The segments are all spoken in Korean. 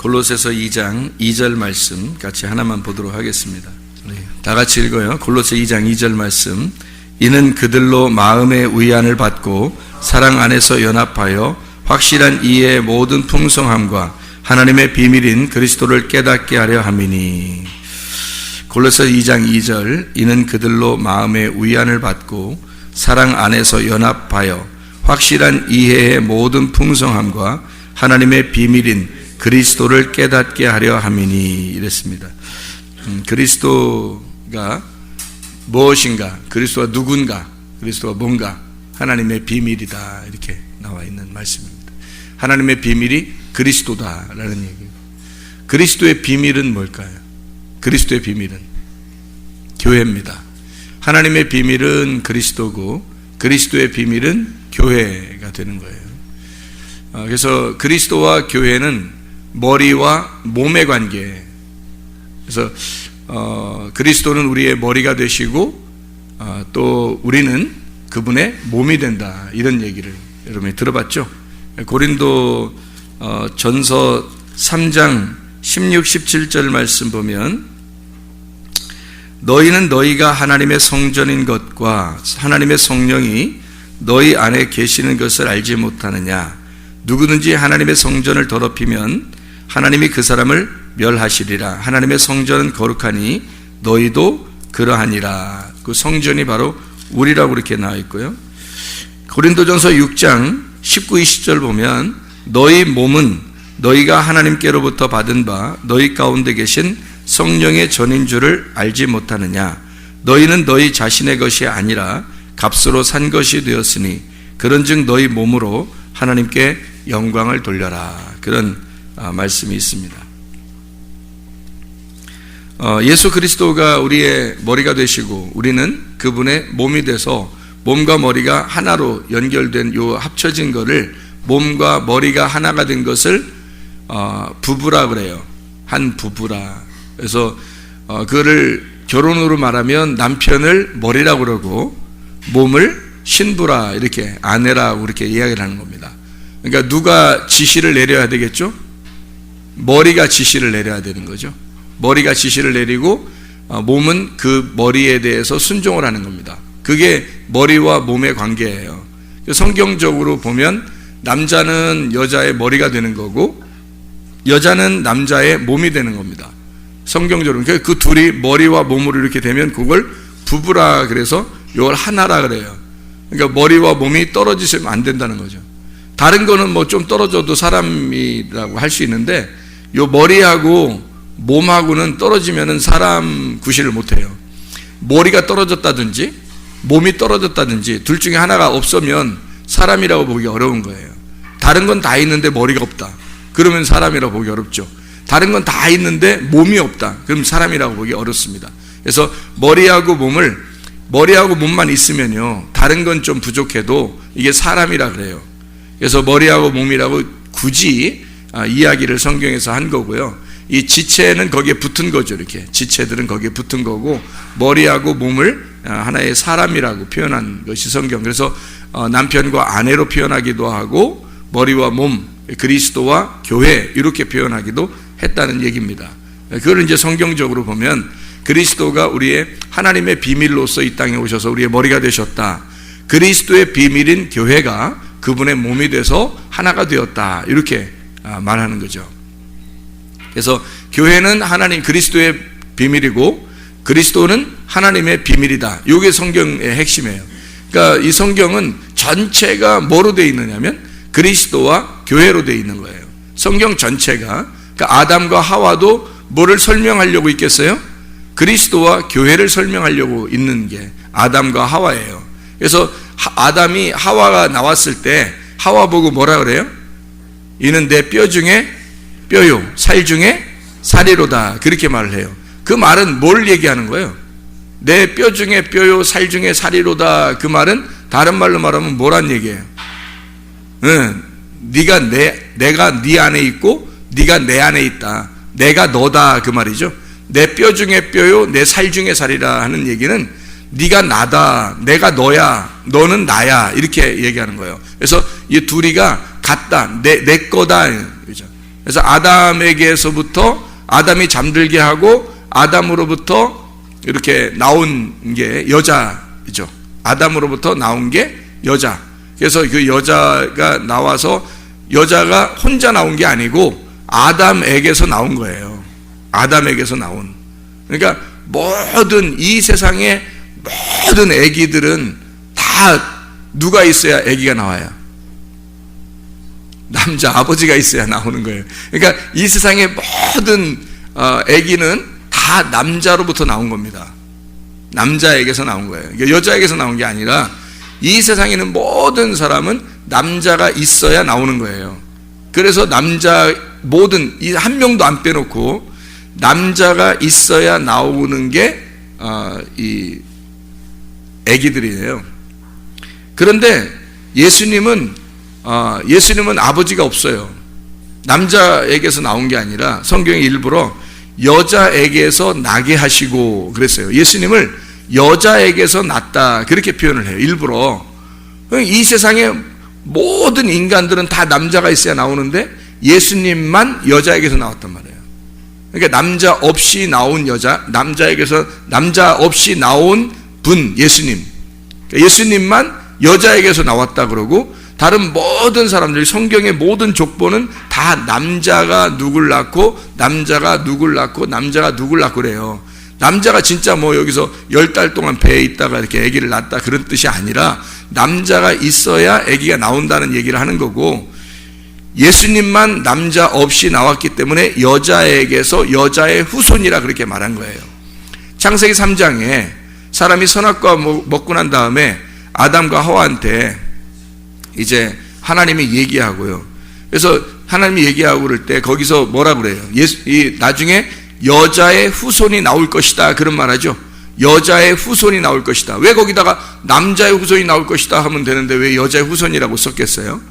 골로새서 2장 2절 말씀 같이 하나만 보도록 하겠습니다. 다 같이 읽어요. 골로새 2장 2절 말씀. 이는 그들로 마음의 위안을 받고 사랑 안에서 연합하여 확실한 이해의 모든 풍성함과 하나님의 비밀인 그리스도를 깨닫게 하려 함이니. 골로새 2장 2절. 이는 그들로 마음의 위안을 받고 사랑 안에서 연합하여 확실한 이해의 모든 풍성함과 하나님의 비밀인 그리스도를 깨닫게 하려 함이니. 이랬습니다. 그리스도가 무엇인가, 그리스도가 누군가, 그리스도가 뭔가, 하나님의 비밀이다, 이렇게 나와 있는 말씀입니다. 하나님의 비밀이 그리스도다라는 얘기예요. 그리스도의 비밀은 뭘까요? 그리스도의 비밀은 교회입니다. 하나님의 비밀은 그리스도고 그리스도의 비밀은 교회가 되는 거예요. 그래서 그리스도와 교회는 머리와 몸의 관계. 그래서 그리스도는 우리의 머리가 되시고 또 우리는 그분의 몸이 된다, 이런 얘기를 여러분이 들어봤죠? 고린도 전서 3장 16, 17절 말씀 보면, 너희는 너희가 하나님의 성전인 것과 하나님의 성령이 너희 안에 계시는 것을 알지 못하느냐. 누구든지 하나님의 성전을 더럽히면 하나님이 그 사람을 멸하시리라. 하나님의 성전은 거룩하니 너희도 그러하니라. 그 성전이 바로 우리라고 이렇게 나와 있고요. 고린도전서 6장 19, 20절 보면, 너희 몸은 너희가 하나님께로부터 받은 바 너희 가운데 계신 성령의 전인 줄을 알지 못하느냐. 너희는 너희 자신의 것이 아니라 값으로 산 것이 되었으니 그런즉 너희 몸으로 하나님께 영광을 돌려라. 그런 말씀이 있습니다. 예수 그리스도가 우리의 머리가 되시고 우리는 그분의 몸이 돼서 몸과 머리가 하나로 연결된 요 합쳐진 거를, 몸과 머리가 하나가 된 것을 부부라 그래요. 한 부부라. 그래서 그거를 결혼으로 말하면 남편을 머리라고 그러고 몸을 신부라, 이렇게 아내라고 이렇게 이야기를 하는 겁니다. 그러니까 누가 지시를 내려야 되겠죠? 머리가 지시를 내려야 되는 거죠. 머리가 지시를 내리고 몸은 그 머리에 대해서 순종을 하는 겁니다. 그게 머리와 몸의 관계예요. 성경적으로 보면 남자는 여자의 머리가 되는 거고 여자는 남자의 몸이 되는 겁니다. 성경적으로. 그 둘이 머리와 몸으로 이렇게 되면 그걸 부부라 그래서 이걸 하나라 그래요. 그러니까 머리와 몸이 떨어지시면 안 된다는 거죠. 다른 거는 뭐 좀 떨어져도 사람이라고 할 수 있는데 요 머리하고 몸하고는 떨어지면은 사람 구실을 못해요. 머리가 떨어졌다든지 몸이 떨어졌다든지 둘 중에 하나가 없으면 사람이라고 보기 어려운 거예요. 다른 건 다 있는데 머리가 없다, 그러면 사람이라고 보기 어렵죠. 다른 건 다 있는데 몸이 없다, 그럼 사람이라고 보기 어렵습니다. 그래서 머리하고 몸만 있으면요, 다른 건 좀 부족해도 이게 사람이라 그래요. 그래서 머리하고 몸이라고 굳이 이야기를 성경에서 한 거고요. 이 지체는 거기에 붙은 거죠. 이렇게 지체들은 거기에 붙은 거고 머리하고 몸을 하나의 사람이라고 표현한 것이 성경. 그래서 남편과 아내로 표현하기도 하고 머리와 몸, 그리스도와 교회 이렇게 표현하기도 했다는 얘기입니다. 그걸 이제 성경적으로 보면 그리스도가 우리의 하나님의 비밀로서 이 땅에 오셔서 우리의 머리가 되셨다. 그리스도의 비밀인 교회가 그분의 몸이 돼서 하나가 되었다, 이렇게 말하는 거죠. 그래서 교회는 하나님 그리스도의 비밀이고 그리스도는 하나님의 비밀이다. 이게 성경의 핵심이에요. 그러니까 이 성경은 전체가 뭐로 되어 있느냐면 그리스도와 교회로 되어 있는 거예요. 성경 전체가. 그러니까 아담과 하와도 뭐를 설명하려고 있겠어요? 그리스도와 교회를 설명하려고 있는 게 아담과 하와예요. 그래서 아담이 하와가 나왔을 때 하와 보고 뭐라 그래요? 이는 내 뼈 중에 뼈요 살 중에 살이로다, 그렇게 말을 해요. 그 말은 뭘 얘기하는 거예요? 내 뼈 중에 뼈요 살 중에 살이로다. 그 말은 다른 말로 말하면 뭐란 얘기예요? 내가 네 안에 있고 네가 내 안에 있다, 내가 너다, 그 말이죠. 내 뼈 중에 뼈요 내 살 중에 살이라 하는 얘기는 네가 나다, 내가 너야, 너는 나야, 이렇게 얘기하는 거예요. 그래서 이 둘이가 같다, 내 거다, 그죠? 그래서 아담에게서부터 아담이 잠들게 하고 아담으로부터 이렇게 나온 게 여자죠. 아담으로부터 나온 게 여자. 그래서 그 여자가 나와서 여자가 혼자 나온 게 아니고 아담에게서 나온 거예요. 아담에게서 나온. 그러니까 모든 이 세상의 모든 아기들은 다 누가 있어야 아기가 나와요? 남자 아버지가 있어야 나오는 거예요. 그러니까 이 세상의 모든 아기는 다 남자로부터 나온 겁니다. 남자에게서 나온 거예요. 그러니까 여자에게서 나온 게 아니라 이 세상에 있는 모든 사람은 남자가 있어야 나오는 거예요. 그래서 남자 모든 이 한 명도 안 빼놓고 남자가 있어야 나오는 게 이 아기들이에요. 그런데 예수님은 아버지가 없어요. 남자에게서 나온 게 아니라 성경이 일부러 여자에게서 나게 하시고 그랬어요. 예수님을 여자에게서 낳다 그렇게 표현을 해요. 일부러. 이 세상의 모든 인간들은 다 남자가 있어야 나오는데 예수님만 여자에게서 나왔단 말이에요. 그러니까 남자 없이 나온 여자, 남자 없이 나온 분 예수님. 그러니까 예수님만 여자에게서 나왔다 그러고 다른 모든 사람들이 성경의 모든 족보는 다 남자가 누굴 낳고 남자가 누굴 낳고 남자가 누굴 낳고 그래요. 남자가 진짜 뭐 여기서 10달 동안 배에 있다가 이렇게 아기를 낳았다 그런 뜻이 아니라 남자가 있어야 아기가 나온다는 얘기를 하는 거고 예수님만 남자 없이 나왔기 때문에 여자에게서 여자의 후손이라 그렇게 말한 거예요. 창세기 3장에 사람이 선악과 먹고 난 다음에 아담과 하와한테 이제 하나님이 얘기하고요. 그래서 하나님이 얘기하고 그럴 때 거기서 뭐라 그래요? 나중에 여자의 후손이 나올 것이다 그런 말하죠. 여자의 후손이 나올 것이다. 왜 거기다가 남자의 후손이 나올 것이다 하면 되는데 왜 여자의 후손이라고 썼겠어요?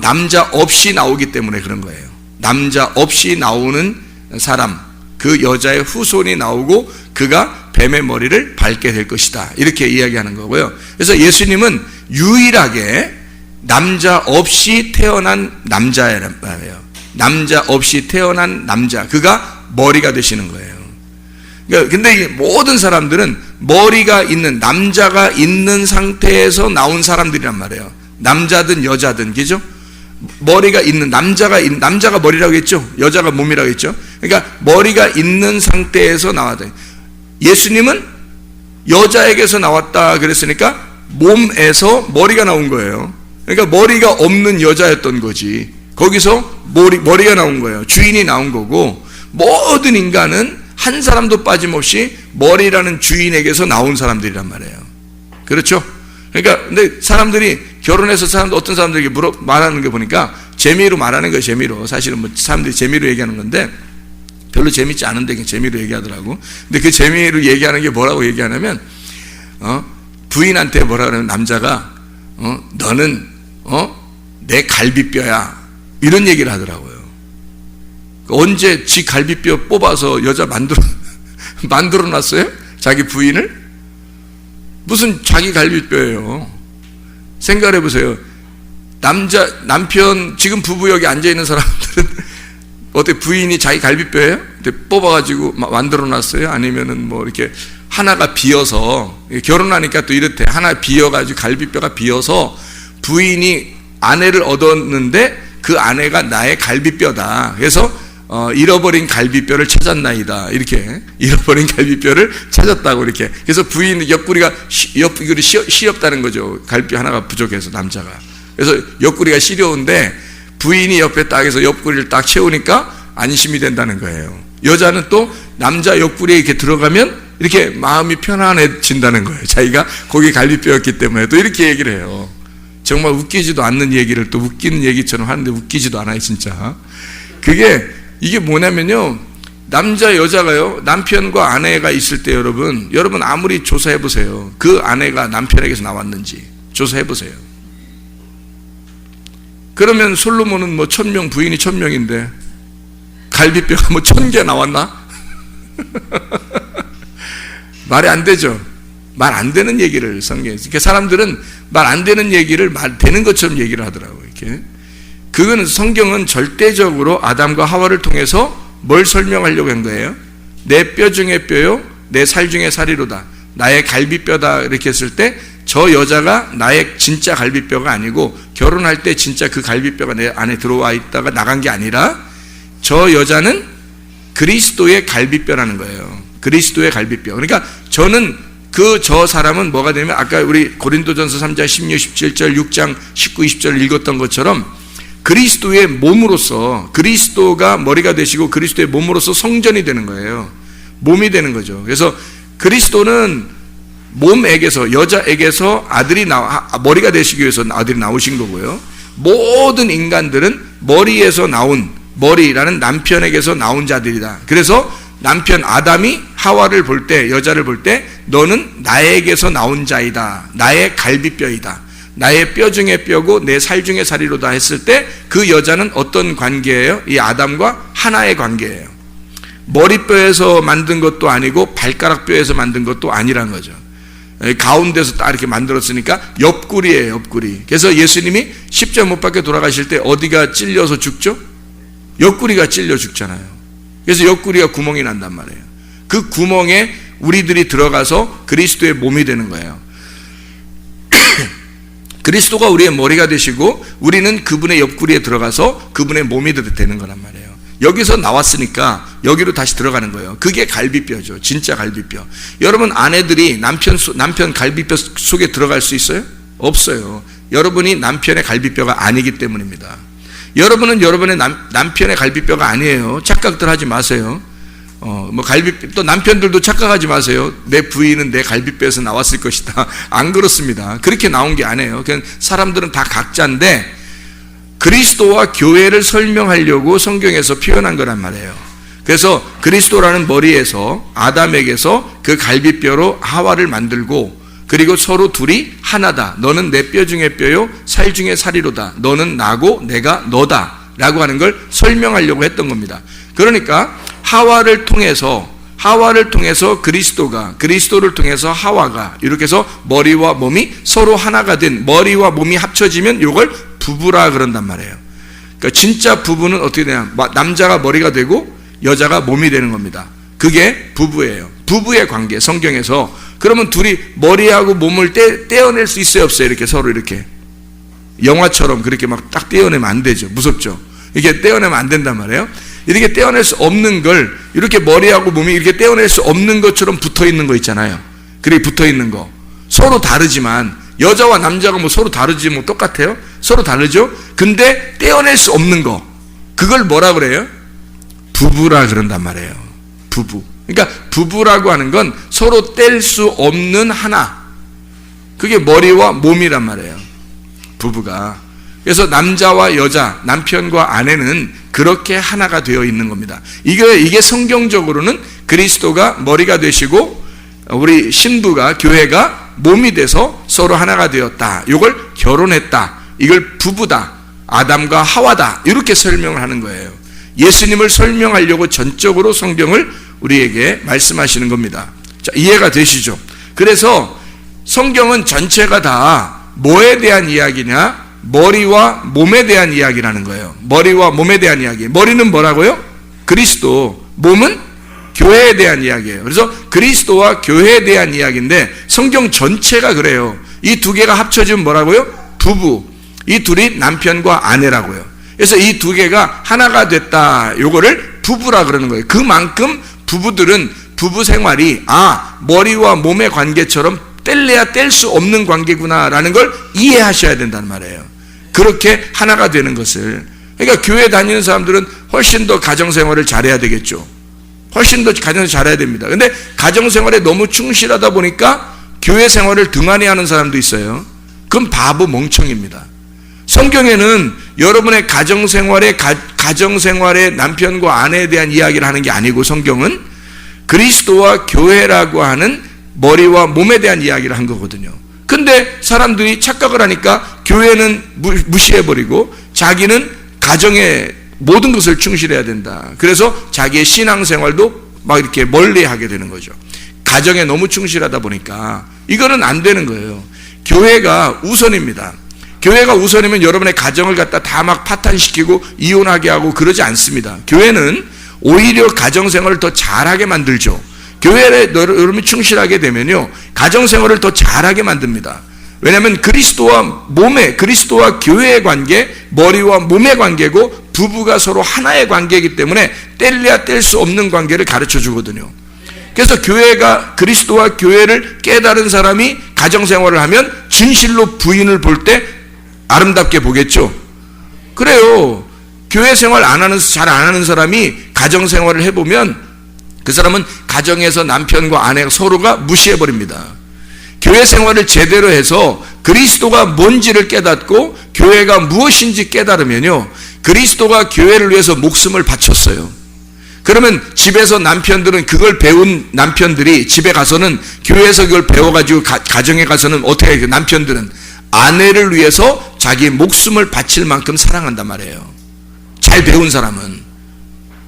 남자 없이 나오기 때문에 그런 거예요. 남자 없이 나오는 사람, 그 여자의 후손이 나오고 그가 뱀의 머리를 밟게 될 것이다 이렇게 이야기하는 거고요. 그래서 예수님은 유일하게 남자 없이 태어난 남자란 말이에요. 남자 없이 태어난 남자, 그가 머리가 되시는 거예요. 그러니까 근데 모든 사람들은 머리가 있는 남자가 있는 상태에서 나온 사람들이란 말이에요. 남자든 여자든, 그죠? 머리가 있는 남자가 머리라고 했죠. 여자가 몸이라고 했죠. 그러니까 머리가 있는 상태에서 나왔다. 예수님은 여자에게서 나왔다 그랬으니까 몸에서 머리가 나온 거예요. 그러니까 머리가 없는 여자였던 거지. 거기서 머리가 나온 거예요. 주인이 나온 거고 모든 인간은 한 사람도 빠짐없이 머리라는 주인에게서 나온 사람들이란 말이에요. 그렇죠? 그러니까 근데 사람들이 결혼해서 어떤 사람들에게 말하는 거 보니까 재미로 말하는 거예요. 재미로. 사실은 뭐 사람들이 재미로 얘기하는 건데 별로 재밌지 않은데 그냥 재미로 얘기하더라고. 근데 그 재미로 얘기하는 게 뭐라고 얘기하냐면 부인한테 뭐라 그러면 남자가 너는 내 갈비뼈야 이런 얘기를 하더라고요. 언제 지 갈비뼈 뽑아서 여자 만들어 놨어요? 자기 부인을? 무슨 자기 갈비뼈예요. 생각해 보세요. 남편 지금 부부 여기 앉아 있는 사람들은 어떻게 부인이 자기 갈비뼈예요? 뽑아가지고 만들어 놨어요? 아니면은 뭐 이렇게 하나가 비어서 결혼하니까 또 이렇대. 하나 비어가지고 갈비뼈가 비어서 부인이 아내를 얻었는데 그 아내가 나의 갈비뼈다. 그래서 잃어버린 갈비뼈를 찾았나이다. 이렇게 잃어버린 갈비뼈를 찾았다고 이렇게. 그래서 부인 옆구리가 시렵다는 거죠. 갈비뼈 하나가 부족해서 남자가. 그래서 옆구리가 시려운데 부인이 옆에 딱 해서 옆구리를 딱 채우니까 안심이 된다는 거예요. 여자는 또 남자 옆구리에 이렇게 들어가면 이렇게 마음이 편안해진다는 거예요. 자기가 거기 갈비뼈였기 때문에. 또 이렇게 얘기를 해요. 정말 웃기지도 않는 얘기를 또 웃기는 얘기처럼 하는데 웃기지도 않아요, 진짜. 이게 뭐냐면요. 남자, 여자가요, 남편과 아내가 있을 때 여러분 아무리 조사해 보세요. 그 아내가 남편에게서 나왔는지 조사해 보세요. 그러면 솔로몬은 뭐 1000명, 부인이 1000명인데 갈비뼈가 뭐 1000개 나왔나? 말이 안 되죠. 말 안 되는 얘기를 성경에. 그러니까 사람들은 말 안 되는 얘기를 말 되는 것처럼 얘기를 하더라고요. 이렇게. 그건 성경은 절대적으로 아담과 하와를 통해서 뭘 설명하려고 한 거예요? 내 뼈 중에 뼈요, 내 살 중에 살이로다. 나의 갈비뼈다. 이렇게 했을 때 저 여자가 나의 진짜 갈비뼈가 아니고 결혼할 때 진짜 그 갈비뼈가 내 안에 들어와 있다가 나간 게 아니라 저 여자는 그리스도의 갈비뼈라는 거예요. 그리스도의 갈비뼈. 그러니까 저는 저 사람은 뭐가 되냐면 아까 우리 고린도전서 3장 16, 17절, 6장 19, 20절 읽었던 것처럼 그리스도의 몸으로서 그리스도가 머리가 되시고 그리스도의 몸으로서 성전이 되는 거예요. 몸이 되는 거죠. 그래서 그리스도는 몸에게서 여자에게서 머리가 되시기 위해서 아들이 나오신 거고요. 모든 인간들은 머리에서 나온 머리라는 남편에게서 나온 자들이다. 그래서 남편 아담이 하와를 볼 때, 여자를 볼 때 너는 나에게서 나온 자이다. 나의 갈비뼈이다. 나의 뼈 중에 뼈고 내 살 중에 살이로다 했을 때 그 여자는 어떤 관계예요? 이 아담과 하나의 관계예요. 머리뼈에서 만든 것도 아니고 발가락뼈에서 만든 것도 아니란 거죠. 가운데서 딱 이렇게 만들었으니까 옆구리예요, 옆구리. 그래서 예수님이 십자가 못 박혀 돌아가실 때 어디가 찔려서 죽죠? 옆구리가 찔려 죽잖아요. 그래서 옆구리가 구멍이 난단 말이에요. 그 구멍에 우리들이 들어가서 그리스도의 몸이 되는 거예요. 그리스도가 우리의 머리가 되시고 우리는 그분의 옆구리에 들어가서 그분의 몸이 되는 거란 말이에요. 여기서 나왔으니까 여기로 다시 들어가는 거예요. 그게 갈비뼈죠. 진짜 갈비뼈. 여러분 아내들이 남편 갈비뼈 속에 들어갈 수 있어요? 없어요. 여러분이 남편의 갈비뼈가 아니기 때문입니다. 여러분은 여러분의 남편의 갈비뼈가 아니에요. 착각들 하지 마세요. 또 남편들도 착각하지 마세요. 내 부인은 내 갈비뼈에서 나왔을 것이다. 안 그렇습니다. 그렇게 나온 게 아니에요. 그냥 사람들은 다 각자인데 그리스도와 교회를 설명하려고 성경에서 표현한 거란 말이에요. 그래서 그리스도라는 머리에서 아담에게서 그 갈비뼈로 하와를 만들고 그리고 서로 둘이 하나다. 너는 내 뼈 중에 뼈요 살 중에 살이로다. 너는 나고 내가 너다 라고 하는 걸 설명하려고 했던 겁니다. 그러니까 하와를 통해서 그리스도를 통해서 하와가 이렇게 해서 머리와 몸이 서로 하나가 된 머리와 몸이 합쳐지면 이걸 부부라 그런단 말이에요. 그러니까 진짜 부부는 어떻게 되냐? 남자가 머리가 되고 여자가 몸이 되는 겁니다. 그게 부부예요. 부부의 관계 성경에서. 그러면 둘이 머리하고 몸을 떼어낼 수 있어요, 없어요? 이렇게 서로 이렇게 영화처럼 그렇게 막 딱 떼어내면 안 되죠. 무섭죠. 이렇게 떼어내면 안 된단 말이에요. 이렇게 떼어낼 수 없는 걸 이렇게 머리하고 몸이 이렇게 떼어낼 수 없는 것처럼 붙어 있는 거 있잖아요. 그렇게 붙어 있는 거 서로 다르지만 여자와 남자가 뭐 서로 다르지 뭐 똑같아요? 서로 다르죠? 근데 떼어낼 수 없는 거 그걸 뭐라 그래요? 부부라 그런단 말이에요. 부부. 그러니까 부부라고 하는 건 서로 뗄 수 없는 하나. 그게 머리와 몸이란 말이에요. 부부가. 그래서 남자와 여자, 남편과 아내는 그렇게 하나가 되어 있는 겁니다. 이게 성경적으로는 그리스도가 머리가 되시고 우리 신부가 교회가 몸이 돼서 서로 하나가 되었다. 이걸 결혼했다. 이걸 부부다. 아담과 하와다. 이렇게 설명을 하는 거예요. 예수님을 설명하려고 전적으로 성경을 우리에게 말씀하시는 겁니다. 자, 이해가 되시죠? 그래서 성경은 전체가 다 뭐에 대한 이야기냐? 머리와 몸에 대한 이야기라는 거예요. 머리와 몸에 대한 이야기. 머리는 뭐라고요? 그리스도. 몸은 교회에 대한 이야기예요. 그래서 그리스도와 교회에 대한 이야기인데 성경 전체가 그래요. 이 두 개가 합쳐지면 뭐라고요? 부부. 이 둘이 남편과 아내라고요. 그래서 이 두 개가 하나가 됐다. 요거를 부부라 그러는 거예요. 그만큼 부부들은 부부 생활이 머리와 몸의 관계처럼 뗄래야 뗄 수 없는 관계구나라는 걸 이해하셔야 된다는 말이에요. 그렇게 하나가 되는 것을. 그러니까 교회 다니는 사람들은 훨씬 더 가정생활을 잘해야 되겠죠. 훨씬 더 가정생활을 잘해야 됩니다. 근데 가정생활에 너무 충실하다 보니까 교회 생활을 등한히 하는 사람도 있어요. 그건 바보 멍청입니다. 성경에는 여러분의 가정생활에 남편과 아내에 대한 이야기를 하는 게 아니고 성경은 그리스도와 교회라고 하는 머리와 몸에 대한 이야기를 한 거거든요. 근데 사람들이 착각을 하니까 교회는 무시해버리고 자기는 가정에 모든 것을 충실해야 된다. 그래서 자기의 신앙생활도 막 이렇게 멀리하게 되는 거죠. 가정에 너무 충실하다 보니까 이거는 안 되는 거예요. 교회가 우선입니다. 교회가 우선이면 여러분의 가정을 갖다 다 막 파탄시키고 이혼하게 하고 그러지 않습니다. 교회는 오히려 가정생활을 더 잘하게 만들죠. 교회에 여러분이 충실하게 되면요, 가정생활을 더 잘하게 만듭니다. 왜냐하면 그리스도와 교회의 관계, 머리와 몸의 관계고 부부가 서로 하나의 관계이기 때문에 뗄래야 뗄 수 없는 관계를 가르쳐 주거든요. 그래서 그리스도와 교회를 깨달은 사람이 가정생활을 하면 진실로 부인을 볼 때 아름답게 보겠죠. 그래요. 교회 생활 잘 안 하는 사람이 가정생활을 해보면 그 사람은 가정에서 남편과 아내가 서로가 무시해버립니다. 교회 생활을 제대로 해서 그리스도가 뭔지를 깨닫고 교회가 무엇인지 깨달으면요, 그리스도가 교회를 위해서 목숨을 바쳤어요. 그러면 집에서 남편들은 그걸 배운 남편들이 집에 가서는 교회에서 그걸 배워가지고 가정에 가서는 어떻게 해요? 남편들은 아내를 위해서 자기 목숨을 바칠 만큼 사랑한단 말이에요. 잘 배운 사람은.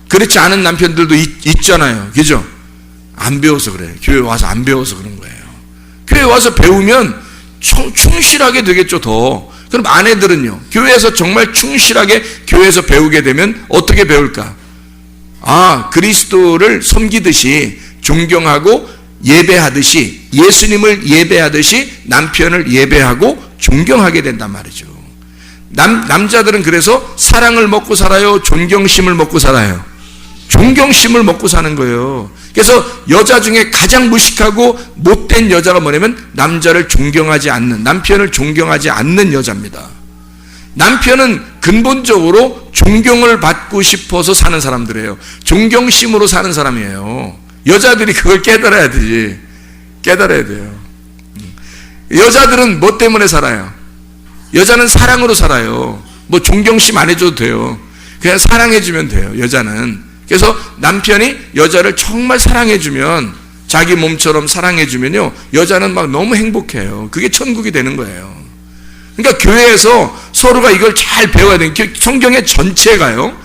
그렇지 않은 남편들도 있잖아요. 그죠? 안 배워서 그래요. 교회 와서 안 배워서 그런 거예요. 교회 와서 배우면 충실하게 되겠죠, 더. 그럼 아내들은요, 교회에서 정말 충실하게 교회에서 배우게 되면 어떻게 배울까? 그리스도를 섬기듯이 존경하고 예배하듯이, 예수님을 예배하듯이 남편을 예배하고 존경하게 된단 말이죠. 남자들은 그래서 사랑을 먹고 살아요? 존경심을 먹고 살아요? 존경심을 먹고 사는 거예요. 그래서 여자 중에 가장 무식하고 못된 여자가 뭐냐면 남편을 존경하지 않는 여자입니다. 남편은 근본적으로 존경을 받고 싶어서 사는 사람들이에요. 존경심으로 사는 사람이에요. 여자들이 그걸 깨달아야 돼요. 여자들은 뭐 때문에 살아요? 여자는 사랑으로 살아요. 뭐 존경심 안 해줘도 돼요. 그냥 사랑해주면 돼요, 여자는. 그래서 남편이 여자를 정말 사랑해주면, 자기 몸처럼 사랑해주면요, 여자는 막 너무 행복해요. 그게 천국이 되는 거예요. 그러니까 교회에서 서로가 이걸 잘 배워야 돼요. 성경의 전체가요,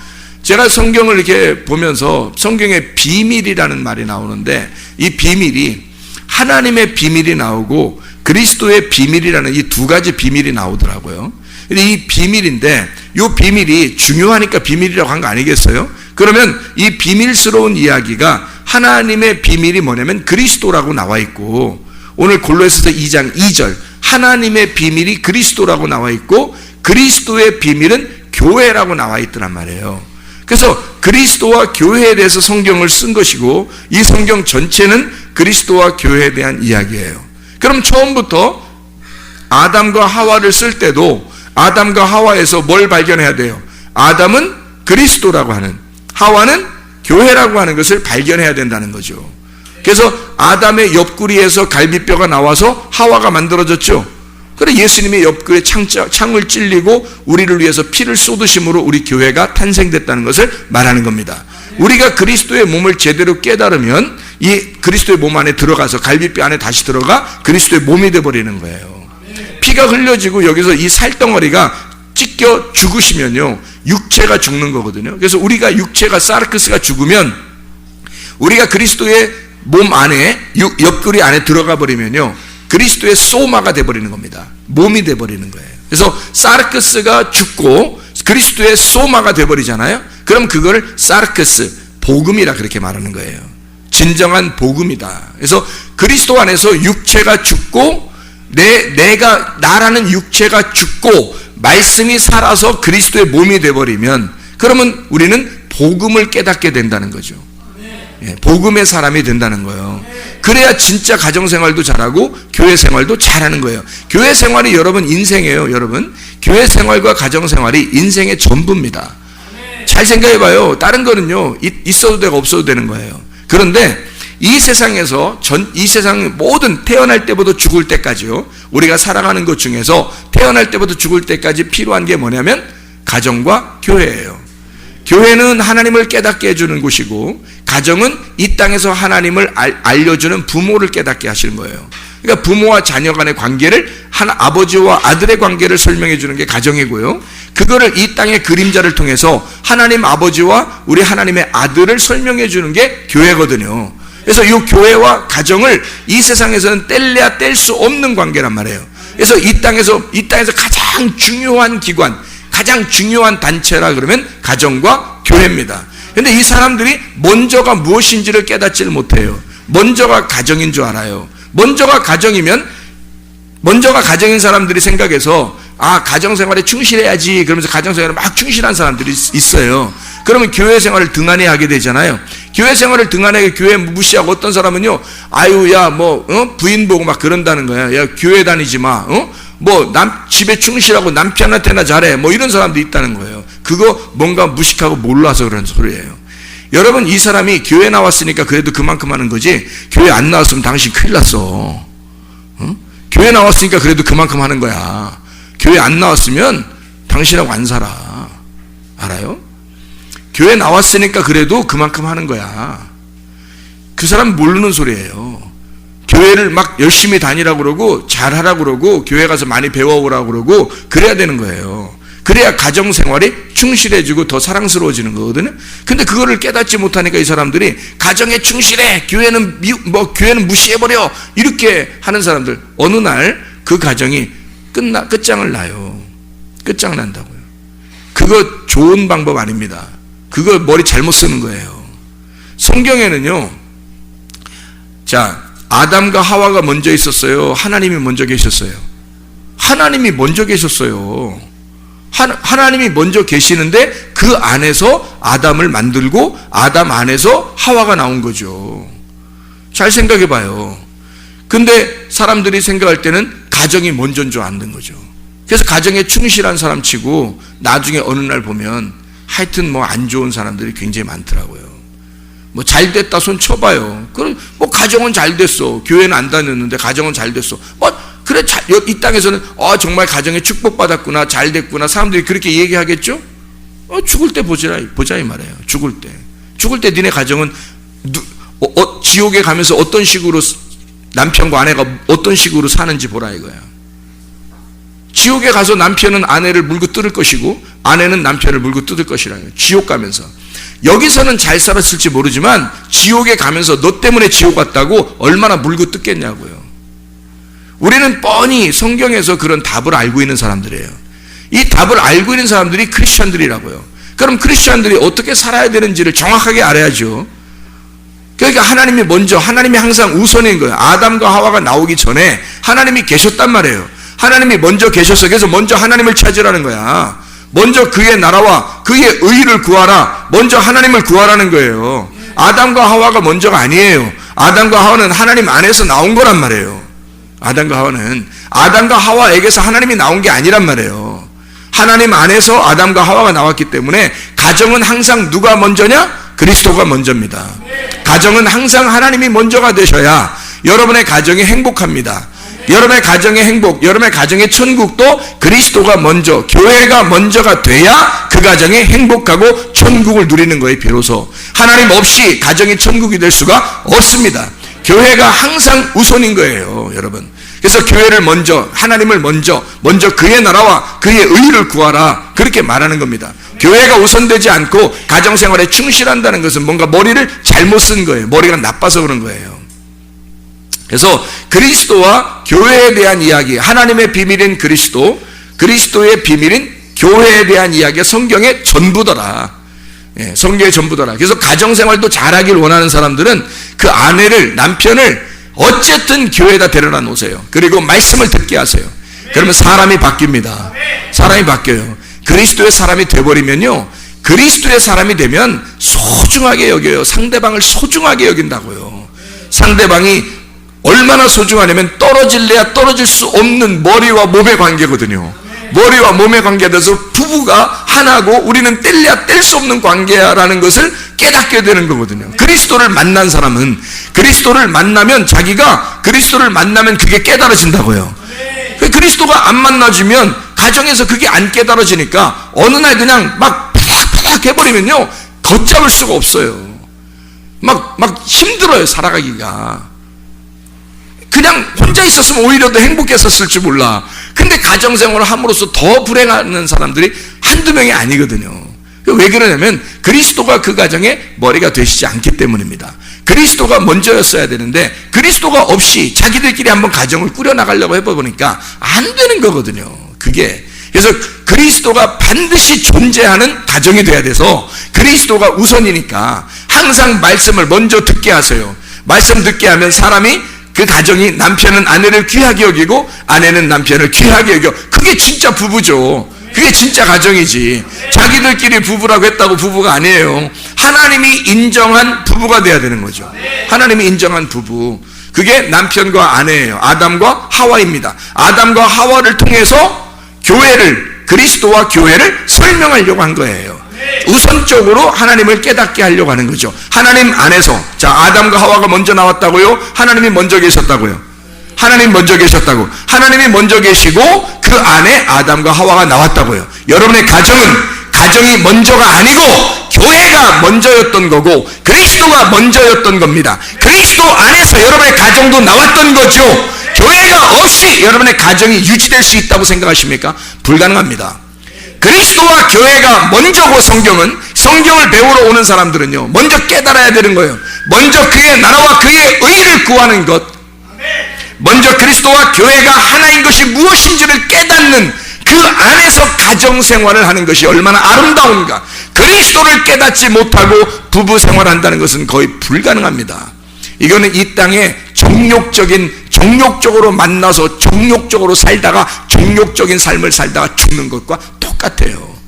제가 성경을 이렇게 보면서 성경에 비밀이라는 말이 나오는데, 이 비밀이 하나님의 비밀이 나오고 그리스도의 비밀이라는 이 두 가지 비밀이 나오더라고요. 근데 이 비밀인데, 이 비밀이 중요하니까 비밀이라고 한 거 아니겠어요? 그러면 이 비밀스러운 이야기가, 하나님의 비밀이 뭐냐면 그리스도라고 나와 있고, 오늘 골로새서 2장 2절 하나님의 비밀이 그리스도라고 나와 있고 그리스도의 비밀은 교회라고 나와 있더란 말이에요. 그래서 그리스도와 교회에 대해서 성경을 쓴 것이고, 이 성경 전체는 그리스도와 교회에 대한 이야기예요. 그럼 처음부터 아담과 하와를 쓸 때도 아담과 하와에서 뭘 발견해야 돼요? 아담은 그리스도라고 하는, 하와는 교회라고 하는 것을 발견해야 된다는 거죠. 그래서 아담의 옆구리에서 갈비뼈가 나와서 하와가 만들어졌죠. 그래, 예수님의 옆구리에 창을 찔리고 우리를 위해서 피를 쏟으심으로 우리 교회가 탄생됐다는 것을 말하는 겁니다. 우리가 그리스도의 몸을 제대로 깨달으면 이 그리스도의 몸 안에 들어가서 갈비뼈 안에 다시 들어가 그리스도의 몸이 되어버리는 거예요. 피가 흘려지고 여기서 이 살덩어리가 찢겨 죽으시면요, 육체가 죽는 거거든요. 그래서 우리가 육체가, 사르크스가 죽으면 우리가 그리스도의 몸 안에, 옆구리 안에 들어가 버리면요, 그리스도의 소마가 돼버리는 겁니다. 몸이 돼버리는 거예요. 그래서 사르크스가 죽고 그리스도의 소마가 돼버리잖아요. 그럼 그걸 사르크스, 복음이라 그렇게 말하는 거예요. 진정한 복음이다. 그래서 그리스도 안에서 육체가 죽고 나라는 육체가 죽고 말씀이 살아서 그리스도의 몸이 돼버리면, 그러면 우리는 복음을 깨닫게 된다는 거죠. 복음의 사람이 된다는 거예요. 그래야 진짜 가정생활도 잘하고 교회 생활도 잘하는 거예요. 교회 생활이 여러분 인생이에요. 여러분, 교회 생활과 가정생활이 인생의 전부입니다. 잘 생각해봐요. 다른 거는요, 있어도 되고 없어도 되는 거예요. 그런데 이 세상에서 이 세상 모든, 태어날 때부터 죽을 때까지요, 우리가 살아가는 것 중에서 태어날 때부터 죽을 때까지 필요한 게 뭐냐면 가정과 교회예요. 교회는 하나님을 깨닫게 해주는 곳이고, 가정은 이 땅에서 하나님을 알려주는 부모를 깨닫게 하시는 거예요. 그러니까 부모와 자녀 간의 관계를, 아버지와 아들의 관계를 설명해 주는 게 가정이고요, 그거를 이 땅의 그림자를 통해서 하나님 아버지와 우리 하나님의 아들을 설명해 주는 게 교회거든요. 그래서 이 교회와 가정을 이 세상에서는 뗄래야 뗄 수 없는 관계란 말이에요. 그래서 이 땅에서 가장 중요한 기관, 가장 중요한 단체라 그러면 가정과 교회입니다. 근데 이 사람들이 먼저가 무엇인지를 깨닫지를 못해요. 먼저가 가정인 줄 알아요. 먼저가 가정인 사람들이 생각해서 가정생활에 충실해야지 그러면서 가정생활에 막 충실한 사람들이 있어요. 그러면 교회생활을 등한히 하게 되잖아요. 교회생활을 등한히 교회 무시하고 어떤 사람은요, 부인 보고 막 그런다는 거야. 야, 교회 다니지 마. 집에 충실하고 남편한테나 잘해. 이런 사람도 있다는 거예요. 그거 뭔가 무식하고 몰라서 그런 소리예요. 여러분, 이 사람이 교회 나왔으니까 그래도 그만큼 하는 거지, 교회 안 나왔으면 당신 큰일 났어. 교회 나왔으니까 그래도 그만큼 하는 거야. 교회 안 나왔으면 당신하고 안 살아. 알아요? 교회 나왔으니까 그래도 그만큼 하는 거야. 그 사람 모르는 소리예요. 교회를 막 열심히 다니라고 그러고 잘하라고 그러고 교회 가서 많이 배워오라고 그러고 그래야 되는 거예요. 그래야 가정생활이 충실해지고 더 사랑스러워지는 거거든요. 근데 그거를 깨닫지 못하니까 이 사람들이 가정에 충실해, 교회는 무시해버려, 이렇게 하는 사람들, 어느 날 그 가정이 끝장을 나요. 끝장 난다고요. 그거 좋은 방법 아닙니다. 그거 머리 잘못 쓰는 거예요. 성경에는요, 아담과 하와가 먼저 있었어요? 하나님이 먼저 계셨어요? 하나님이 먼저 계셨어요. 하나님이 먼저 계시는데 그 안에서 아담을 만들고 아담 안에서 하와가 나온 거죠. 잘 생각해 봐요. 근데 사람들이 생각할 때는 가정이 먼저인 줄 아는 거죠. 그래서 가정에 충실한 사람 치고 나중에 어느 날 보면 하여튼 안 좋은 사람들이 굉장히 많더라고요. 잘 됐다 손 쳐봐요. 가정은 잘 됐어. 교회는 안 다녔는데 가정은 잘 됐어. 그래, 이 땅에서는 정말 가정에 축복받았구나, 잘 됐구나, 사람들이 그렇게 얘기하겠죠? 죽을 때 보자 이 말이에요. 죽을 때 니네 가정은 지옥에 가면서 어떤 식으로 남편과 아내가 어떤 식으로 사는지 보라 이거야. 지옥에 가서 남편은 아내를 물고 뜯을 것이고 아내는 남편을 물고 뜯을 것이라는 거예요. 지옥 가면서. 여기서는 잘 살았을지 모르지만 지옥에 가면서 너 때문에 지옥 갔다고 얼마나 물고 뜯겠냐고요. 우리는 뻔히 성경에서 그런 답을 알고 있는 사람들이에요. 이 답을 알고 있는 사람들이 크리스천들이라고요. 그럼 크리스천들이 어떻게 살아야 되는지를 정확하게 알아야죠. 그러니까 하나님이 항상 우선인 거예요. 아담과 하와가 나오기 전에 하나님이 계셨단 말이에요. 하나님이 먼저 계셨어. 그래서 먼저 하나님을 찾으라는 거야. 먼저 그의 나라와 그의 의를 구하라. 먼저 하나님을 구하라는 거예요. 아담과 하와가 먼저가 아니에요. 아담과 하와는 하나님 안에서 나온 거란 말이에요. 아담과 하와에게서 하나님이 나온 게 아니란 말이에요. 하나님 안에서 아담과 하와가 나왔기 때문에 가정은 항상 누가 먼저냐? 그리스도가 먼저입니다. 가정은 항상 하나님이 먼저가 되셔야 여러분의 가정이 행복합니다. 여러분의 가정의 행복, 여러분의 가정의 천국도 그리스도가 먼저, 교회가 먼저가 돼야 그 가정이 행복하고 천국을 누리는 거예요. 비로소 하나님 없이 가정이 천국이 될 수가 없습니다. 교회가 항상 우선인 거예요, 여러분. 그래서 교회를 먼저, 하나님을 먼저 그의 나라와 그의 의를 구하라, 그렇게 말하는 겁니다. 교회가 우선되지 않고 가정생활에 충실한다는 것은 뭔가 머리를 잘못 쓴 거예요. 머리가 나빠서 그런 거예요. 그래서 그리스도와 교회에 대한 이야기, 하나님의 비밀인 그리스도, 그리스도의 비밀인 교회에 대한 이야기가 성경의 전부더라. 성경의 전부더라. 그래서 가정생활도 잘하길 원하는 사람들은 그 아내를, 남편을 어쨌든 교회에다 데려다 놓으세요. 그리고 말씀을 듣게 하세요. 그러면 사람이 바뀝니다. 사람이 바뀌어요. 그리스도의 사람이 돼버리면요, 그리스도의 사람이 되면 소중하게 여겨요. 상대방을 소중하게 여긴다고요. 상대방이 얼마나 소중하냐면 떨어질래야 떨어질 수 없는 머리와 몸의 관계거든요. 머리와 몸의 관계에 대해서 부부가 하나고 우리는 뗄래야 뗄 수 없는 관계야라는 것을 깨닫게 되는 거거든요. 그리스도를 만난 사람은, 그리스도를 만나면 자기가 그리스도를 만나면 그게 깨달아진다고요. 그리스도가 안 만나주면 가정에서 그게 안 깨달아지니까 어느 날 그냥 막 파닥파닥 해버리면요, 걷잡을 수가 없어요. 막 힘들어요, 살아가기가. 그냥 혼자 있었으면 오히려 더 행복했었을지 몰라. 근데 가정생활을 함으로써 더 불행하는 사람들이 한두 명이 아니거든요. 왜 그러냐면 그리스도가 그 가정의 머리가 되시지 않기 때문입니다. 그리스도가 먼저였어야 되는데 그리스도가 없이 자기들끼리 한번 가정을 꾸려나가려고 해보니까 안 되는 거거든요. 그게. 그래서 그리스도가 반드시 존재하는 가정이 돼야 돼서 그리스도가 우선이니까 항상 말씀을 먼저 듣게 하세요. 말씀 듣게 하면 사람이 그 가정이 남편은 아내를 귀하게 여기고 아내는 남편을 귀하게 여겨. 그게 진짜 부부죠. 그게 진짜 가정이지. 자기들끼리 부부라고 했다고 부부가 아니에요. 하나님이 인정한 부부가 돼야 되는 거죠. 하나님이 인정한 부부. 그게 남편과 아내예요. 아담과 하와입니다. 아담과 하와를 통해서 교회를, 그리스도와 교회를 설명하려고 한 거예요. 우선적으로 하나님을 깨닫게 하려고 하는 거죠. 하나님 안에서, 자, 아담과 하와가 먼저 나왔다고요? 하나님이 먼저 계셨다고요? 하나님 먼저 계셨다고. 하나님이 먼저 계시고 그 안에 아담과 하와가 나왔다고요. 여러분의 가정이 먼저가 아니고 교회가 먼저였던 거고 그리스도가 먼저였던 겁니다. 그리스도 안에서 여러분의 가정도 나왔던 거죠. 교회가 없이 여러분의 가정이 유지될 수 있다고 생각하십니까? 불가능합니다. 그리스도와 교회가 먼저고 성경을 배우러 오는 사람들은요, 먼저 깨달아야 되는 거예요. 먼저 그의 나라와 그의 의를 구하는 것, 먼저 그리스도와 교회가 하나인 것이 무엇인지를 깨닫는 그 안에서 가정생활을 하는 것이 얼마나 아름다운가. 그리스도를 깨닫지 못하고 부부생활한다는 것은 거의 불가능합니다. 이거는 이 땅에 정욕적으로 만나서 정욕적으로 살다가 정욕적인 삶을 살다가 죽는 것과 똑같아요.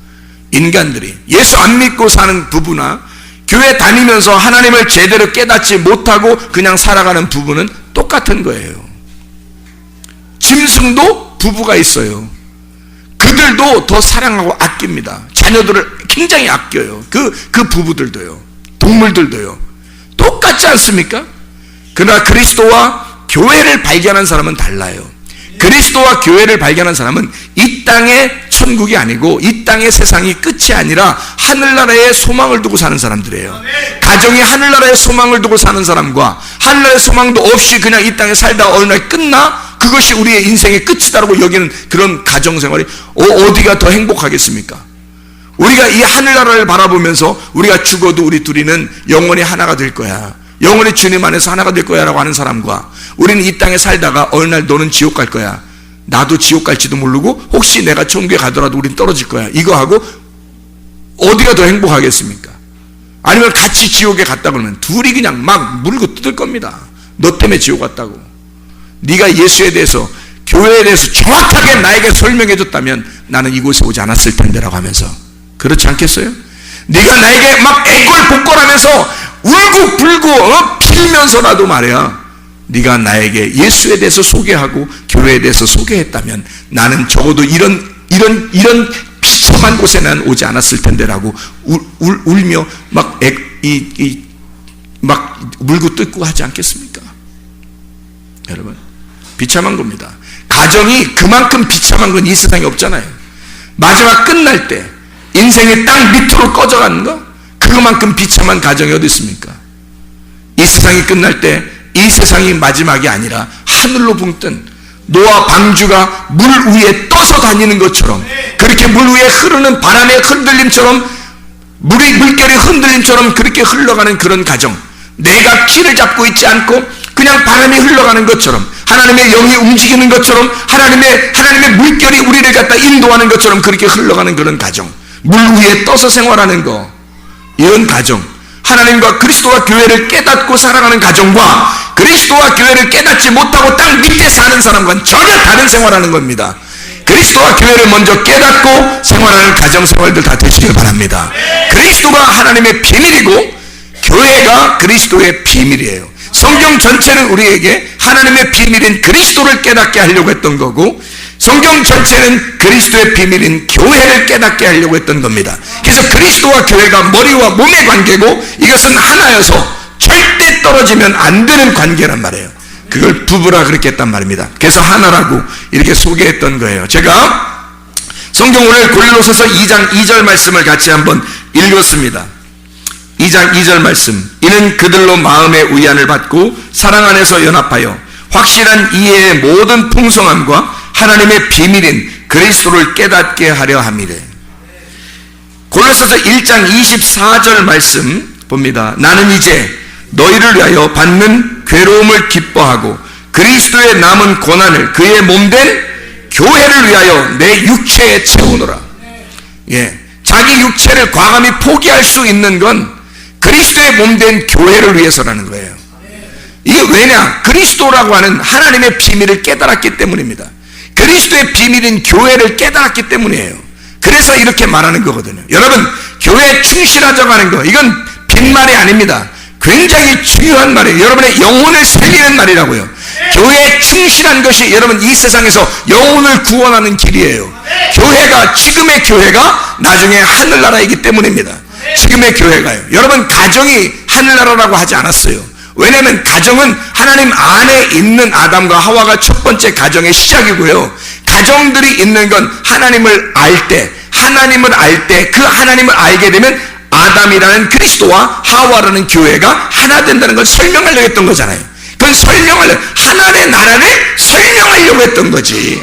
인간들이 예수 안 믿고 사는 부부나 교회 다니면서 하나님을 제대로 깨닫지 못하고 그냥 살아가는 부부는 똑같은 거예요. 짐승도 부부가 있어요. 그들도 더 사랑하고 아낍니다. 자녀들을 굉장히 아껴요. 그 부부들도요. 동물들도요. 똑같지 않습니까? 그러나 그리스도와 교회를 발견한 사람은 달라요. 그리스도와 교회를 발견한 사람은 이 땅의 천국이 아니고 이 땅의 세상이 끝이 아니라 하늘나라에 소망을 두고 사는 사람들이에요. 가정이 하늘나라에 소망을 두고 사는 사람과 하늘나라에 소망도 없이 그냥 이 땅에 살다가 어느 날 끝나? 그것이 우리의 인생의 끝이다라고 여기는 그런 가정생활이 어디가 더 행복하겠습니까? 우리가 이 하늘나라를 바라보면서 우리가 죽어도 우리 둘이는 영원히 하나가 될 거야, 영원히 주님 안에서 하나가 될 거야 라고 하는 사람과 우리는 이 땅에 살다가 어느 날 너는 지옥 갈 거야, 나도 지옥 갈지도 모르고 혹시 내가 천국에 가더라도 우린 떨어질 거야, 이거 하고 어디가 더 행복하겠습니까? 아니면 같이 지옥에 갔다 그러면 둘이 그냥 막 물고 뜯을 겁니다. 너 때문에 지옥 갔다고. 네가 예수에 대해서, 교회에 대해서 정확하게 나에게 설명해 줬다면 나는 이곳에 오지 않았을 텐데라고 하면서, 그렇지 않겠어요? 네가 나에게 막 애걸복걸하면서 울고불고 빌면서라도 말이야, 네가 나에게 예수에 대해서 소개하고 교회에 대해서 소개했다면 나는 적어도 이런 비참한 곳에 난 오지 않았을 텐데라고 울며 막 물고 뜯고 하지 않겠습니까? 여러분, 비참한 겁니다. 가정이 그만큼 비참한 건 이 세상에 없잖아요. 마지막 끝날 때 인생의 땅 밑으로 꺼져가는 거, 그만큼 비참한 가정이 어디 있습니까? 이 세상이 끝날 때 이 세상이 마지막이 아니라 하늘로 붕뜬 노아 방주가 물 위에 떠서 다니는 것처럼, 그렇게 물 위에 흐르는 바람의 흔들림처럼, 물결의 흔들림처럼 그렇게 흘러가는 그런 가정, 내가 키를 잡고 있지 않고 그냥 바람이 흘러가는 것처럼, 하나님의 영이 움직이는 것처럼, 하나님의 물결이 우리를 갖다 인도하는 것처럼 그렇게 흘러가는 그런 가정, 물 위에 떠서 생활하는 거, 이런 가정, 하나님과 그리스도와 교회를 깨닫고 살아가는 가정과 그리스도와 교회를 깨닫지 못하고 땅 밑에 사는 사람과는 전혀 다른 생활하는 겁니다. 그리스도와 교회를 먼저 깨닫고 생활하는 가정생활들 다 되시길 바랍니다. 그리스도가 하나님의 비밀이고 교회가 그리스도의 비밀이에요. 성경 전체는 우리에게 하나님의 비밀인 그리스도를 깨닫게 하려고 했던 거고, 성경 전체는 그리스도의 비밀인 교회를 깨닫게 하려고 했던 겁니다. 그래서 그리스도와 교회가 머리와 몸의 관계고 이것은 하나여서 절대 떨어지면 안 되는 관계란 말이에요. 그걸 부부라 그렇게 했단 말입니다. 그래서 하나라고 이렇게 소개했던 거예요. 제가 성경 오늘 고린도서서 2장 2절 말씀을 같이 한번 읽었습니다. 2장 2절 말씀, 이는 그들로 마음의 위안을 받고 사랑 안에서 연합하여 확실한 이해의 모든 풍성함과 하나님의 비밀인 그리스도를 깨닫게 하려 함이래. 고린도서서 1장 24절 말씀 봅니다. 나는 이제 너희를 위하여 받는 괴로움을 기뻐하고 그리스도의 남은 고난을 그의 몸된 교회를 위하여 내 육체에 채우노라. 예, 자기 육체를 과감히 포기할 수 있는 건 그리스도의 몸된 교회를 위해서라는 거예요. 이게 왜냐? 그리스도라고 하는 하나님의 비밀을 깨달았기 때문입니다. 그리스도의 비밀인 교회를 깨달았기 때문이에요. 그래서 이렇게 말하는 거거든요. 여러분, 교회에 충실하자고 하는 거, 이건 빈말이 아닙니다. 굉장히 중요한 말이에요. 여러분의 영혼을 살리는 말이라고요. 교회에 충실한 것이 여러분 이 세상에서 영혼을 구원하는 길이에요. 교회가, 지금의 교회가 나중에 하늘나라이기 때문입니다. 지금의 교회가요. 여러분, 가정이 하늘나라라고 하지 않았어요. 왜냐하면 가정은 하나님 안에 있는 아담과 하와가 첫 번째 가정의 시작이고요. 가정들이 있는 건 하나님을 알 때, 그 하나님을 알게 되면 아담이라는 그리스도와 하와라는 교회가 하나 된다는 걸 설명하려고 했던 거잖아요. 그건 하나님의 나라를 설명하려고 했던 거지.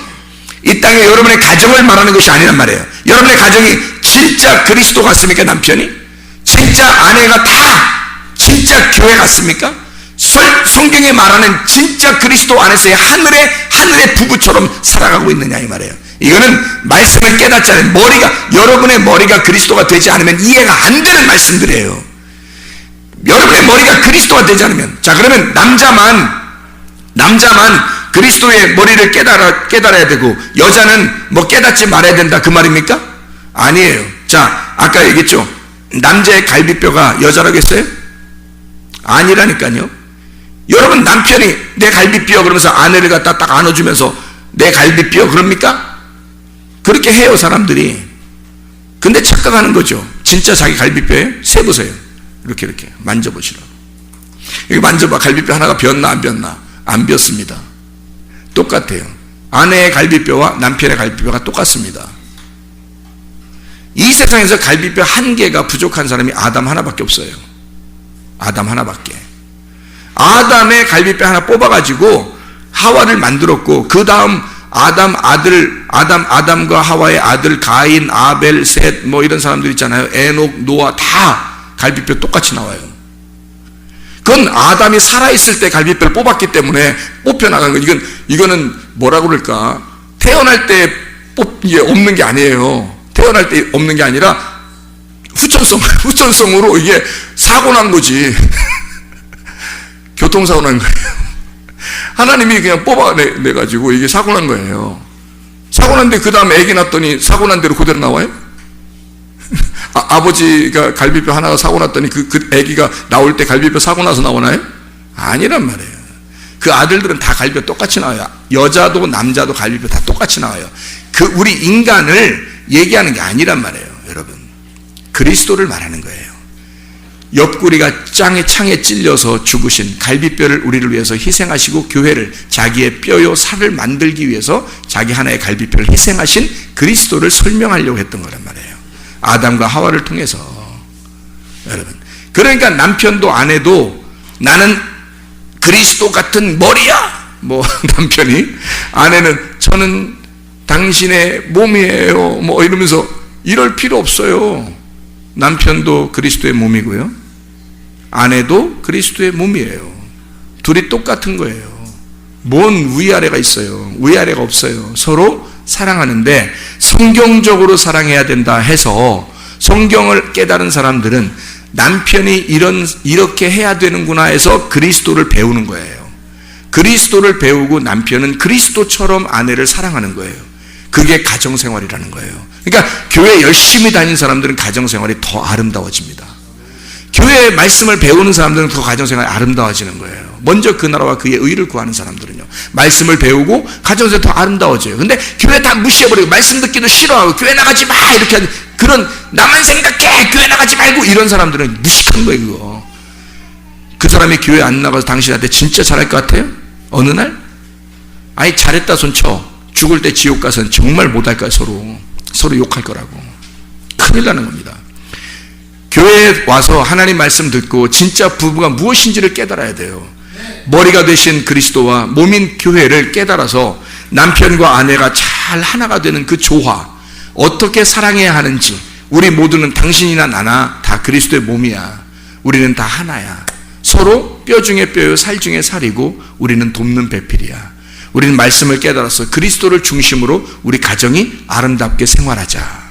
이 땅에 여러분의 가정을 말하는 것이 아니란 말이에요. 여러분의 가정이 진짜 그리스도 같습니까? 남편이? 진짜 아내가 다 진짜 교회 같습니까? 성경에 말하는 진짜 그리스도 안에서의 하늘의 부부처럼 살아가고 있느냐 이 말이에요. 이거는 말씀을 깨닫지 않으면 여러분의 머리가 그리스도가 되지 않으면 이해가 안 되는 말씀들이에요. 여러분의 머리가 그리스도가 되지 않으면, 자, 그러면 남자만 그리스도의 머리를 깨달아야 되고 여자는 뭐 깨닫지 말아야 된다 그 말입니까? 아니에요. 자, 아까 얘기했죠. 남자의 갈비뼈가 여자라고 했어요? 아니라니까요. 여러분, 남편이 내 갈비뼈 그러면서 아내를 갖다 딱 안아주면서 내 갈비뼈 그럽니까? 그렇게 해요, 사람들이. 근데 착각하는 거죠. 진짜 자기 갈비뼈에 세보세요. 이렇게 만져보시라고. 이거 만져봐. 갈비뼈 하나가 변나 안 변나? 안 변습니다. 똑같아요. 아내의 갈비뼈와 남편의 갈비뼈가 똑같습니다. 이 세상에서 갈비뼈 한 개가 부족한 사람이 아담 하나밖에 없어요. 아담 하나밖에. 아담의 갈비뼈 하나 뽑아가지고 하와를 만들었고, 그 다음 아담과 하와의 아들 가인, 아벨, 셋 뭐 이런 사람들 있잖아요. 에녹, 노아 다 갈비뼈 똑같이 나와요. 그건 아담이 살아있을 때 갈비뼈를 뽑았기 때문에 뽑혀나간 거. 이거는 뭐라고 그럴까? 태어날 때 이게 없는 게 아니에요. 태어날 때 없는 게 아니라 후천성으로 이게 사고 난 거지. 교통사고 난 거예요. 하나님이 그냥 뽑아내가지고 이게 사고 난 거예요. 사고 난데 그 다음에 애기 낳았더니 사고 난 대로 그대로 나와요? 아버지가 갈비뼈 하나가 사고 났더니 그 애기가 나올 때 갈비뼈 사고 나서 나오나요? 아니란 말이에요. 그 아들들은 다 갈비뼈 똑같이 나와요. 여자도 남자도 갈비뼈 다 똑같이 나와요. 우리 인간을 얘기하는 게 아니란 말이에요. 여러분, 그리스도를 말하는 거예요. 옆구리가 창에 찔려서 죽으신 갈비뼈를 우리를 위해서 희생하시고 교회를 자기의 뼈요 살을 만들기 위해서 자기 하나의 갈비뼈를 희생하신 그리스도를 설명하려고 했던 거란 말이에요. 아담과 하와를 통해서. 여러분, 그러니까 남편도 아내도 나는 그리스도 같은 머리야, 뭐 남편이, 아내는 저는 당신의 몸이에요 뭐 이러면서 이럴 필요 없어요. 남편도 그리스도의 몸이고요, 아내도 그리스도의 몸이에요. 둘이 똑같은 거예요. 뭔 위아래가 있어요? 위아래가 없어요. 서로 사랑하는데 성경적으로 사랑해야 된다 해서 성경을 깨달은 사람들은 남편이 이렇게 해야 되는구나 해서 그리스도를 배우는 거예요. 그리스도를 배우고 남편은 그리스도처럼 아내를 사랑하는 거예요. 그게 가정생활이라는 거예요. 그러니까 교회 열심히 다니는 사람들은 가정생활이 더 아름다워집니다. 교회의 말씀을 배우는 사람들은 더 가정생활이 아름다워지는 거예요. 먼저 그 나라와 그의 의를 구하는 사람들은요, 말씀을 배우고 가정생활이 더 아름다워져요. 근데 교회 다 무시해버리고 말씀 듣기도 싫어하고 교회 나가지 마 이렇게 하는 그런, 나만 생각해 교회 나가지 말고 이런 사람들은 무식한 거예요. 그거. 그 사람이 교회 안 나가서 당신한테 진짜 잘할 것 같아요? 어느 날? 아니 잘했다 손쳐. 죽을 때 지옥 가서는 정말 못할 거야. 서로 욕할 거라고. 큰일 나는 겁니다. 교회에 와서 하나님 말씀 듣고 진짜 부부가 무엇인지를 깨달아야 돼요. 머리가 되신 그리스도와 몸인 교회를 깨달아서 남편과 아내가 잘 하나가 되는 그 조화, 어떻게 사랑해야 하는지. 우리 모두는 당신이나 나나 다 그리스도의 몸이야. 우리는 다 하나야. 서로 뼈 중에 뼈요 살 중에 살이고 우리는 돕는 배필이야. 우리는 말씀을 깨달아서 그리스도를 중심으로 우리 가정이 아름답게 생활하자.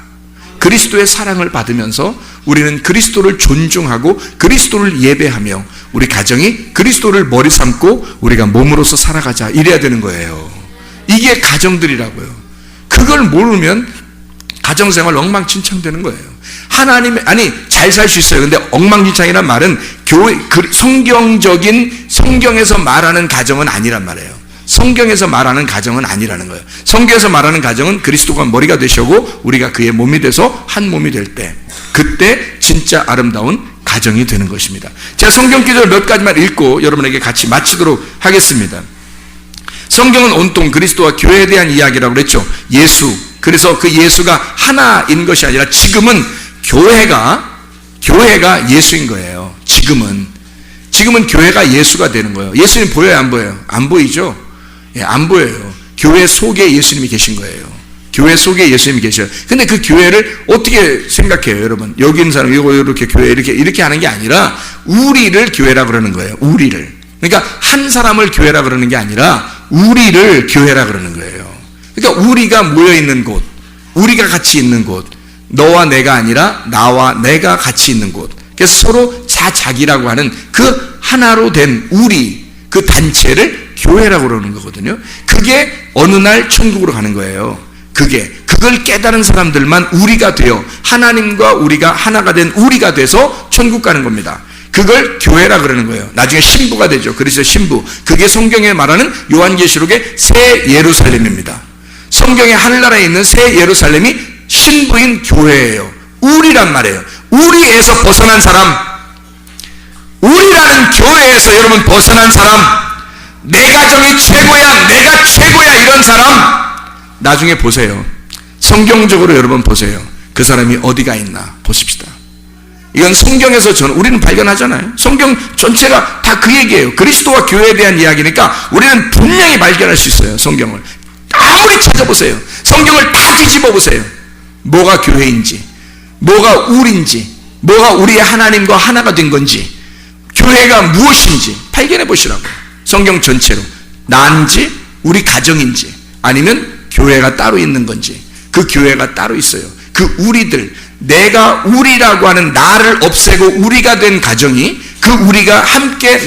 그리스도의 사랑을 받으면서 우리는 그리스도를 존중하고 그리스도를 예배하며 우리 가정이 그리스도를 머리 삼고 우리가 몸으로서 살아가자. 이래야 되는 거예요. 이게 가정들이라고요. 그걸 모르면 가정생활 엉망진창되는 거예요. 하나님의, 아니 잘 살 수 있어요. 근데 엉망진창이란 말은 성경에서 말하는 가정은 아니란 말이에요. 성경에서 말하는 가정은 아니라는 거예요. 성경에서 말하는 가정은 그리스도가 머리가 되시고 우리가 그의 몸이 돼서 한 몸이 될 때, 그때 진짜 아름다운 가정이 되는 것입니다. 제가 성경 기절 몇 가지만 읽고 여러분에게 같이 마치도록 하겠습니다. 성경은 온통 그리스도와 교회에 대한 이야기라고 그랬죠. 예수. 그래서 그 예수가 하나인 것이 아니라 지금은 교회가 예수인 거예요. 지금은 교회가 예수가 되는 거예요. 예수님 보여요, 안 보여요? 안 보이죠? 예, 안 보여요. 교회 속에 예수님이 계신 거예요. 교회 속에 예수님이 계셔요. 근데 그 교회를 어떻게 생각해요, 여러분? 여기 있는 사람, 이렇게 교회 이렇게 하는 게 아니라 우리를 교회라 그러는 거예요. 우리를. 그러니까 한 사람을 교회라 그러는 게 아니라 우리를 교회라 그러는 거예요. 그러니까 우리가 모여 있는 곳, 우리가 같이 있는 곳, 너와 내가 아니라 나와 내가 같이 있는 곳. 그래서 서로 자기라고 하는 그 하나로 된 우리, 그 단체를 교회라고 그러는 거거든요. 그게 어느 날 천국으로 가는 거예요. 그걸 깨달은 사람들만 우리가 되어 하나님과 우리가 하나가 된 우리가 돼서 천국 가는 겁니다. 그걸 교회라 그러는 거예요. 나중에 신부가 되죠. 그래서 신부. 그게 성경에 말하는 요한계시록의 새 예루살렘입니다. 성경의 하늘나라에 있는 새 예루살렘이 신부인 교회예요. 우리란 말이에요. 우리에서 벗어난 사람, 우리라는 교회에서 여러분 벗어난 사람, 내 가정이 최고야, 내가 최고야, 이런 사람 나중에 보세요. 성경적으로 여러분 보세요. 그 사람이 어디가 있나 보십시다. 이건 성경에서 우리는 발견하잖아요. 성경 전체가 다 그 얘기예요. 그리스도와 교회에 대한 이야기니까 우리는 분명히 발견할 수 있어요. 성경을 아무리 찾아보세요. 성경을 다 뒤집어 보세요. 뭐가 교회인지, 뭐가 우리인지, 뭐가 우리의 하나님과 하나가 된 건지, 교회가 무엇인지 발견해 보시라고. 성경 전체로. 나인지 우리 가정인지 아니면 교회가 따로 있는 건지. 그 교회가 따로 있어요. 그 우리들, 내가 우리라고 하는 나를 없애고 우리가 된 가정이, 그 우리가 함께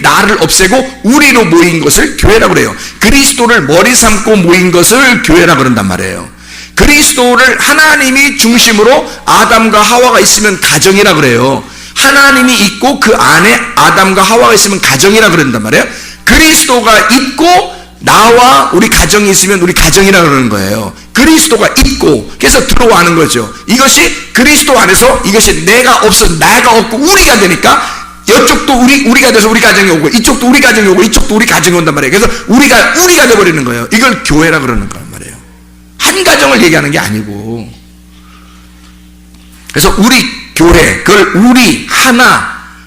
나를 없애고 우리로 모인 것을 교회라고 그래요. 그리스도를 머리 삼고 모인 것을 교회라고 그런단 말이에요. 그리스도를 하나님이 중심으로 아담과 하와가 있으면 가정이라 그래요. 하나님이 있고 그 안에 아담과 하와가 있으면 가정이라 그런단 말이에요. 그리스도가 있고 나와 우리 가정이 있으면 우리 가정이라 그러는 거예요. 그리스도가 있고 그래서 들어와는 거죠. 이것이 그리스도 안에서 이것이 내가 없어 나가 없고 우리가 되니까 이쪽도 우리가 돼서 우리 가정이 오고 이쪽도 우리 가정이 오고 이쪽도 우리 가정이 온단 말이에요. 그래서 우리가 돼버리는 거예요. 이걸 교회라 그러는 거란 말이에요. 한 가정을 얘기하는 게 아니고. 그래서 우리 교회, 그걸 우리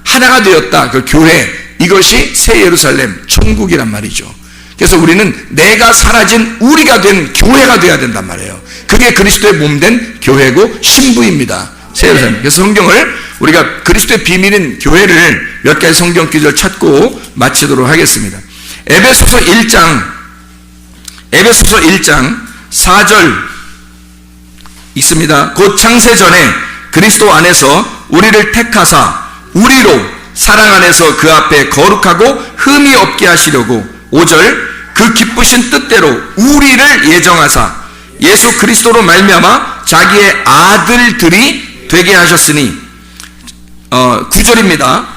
하나가 되었다. 그 교회, 이것이 새 예루살렘 천국이란 말이죠. 그래서 우리는 내가 사라진 우리가 된 교회가 되어야 된단 말이에요. 그게 그리스도의 몸된 교회고 신부입니다. 새 예루살렘. 그래서 성경을 우리가 그리스도의 비밀인 교회를 몇 가지 성경 구절 찾고 마치도록 하겠습니다. 에베소서 1장 4절 있습니다. 곧 창세 전에 그리스도 안에서 우리를 택하사 우리로 사랑 안에서 그 앞에 거룩하고 흠이 없게 하시려고 5절 그 기쁘신 뜻대로 우리를 예정하사 예수 그리스도로 말미암아 자기의 아들들이 되게 하셨으니 9절입니다.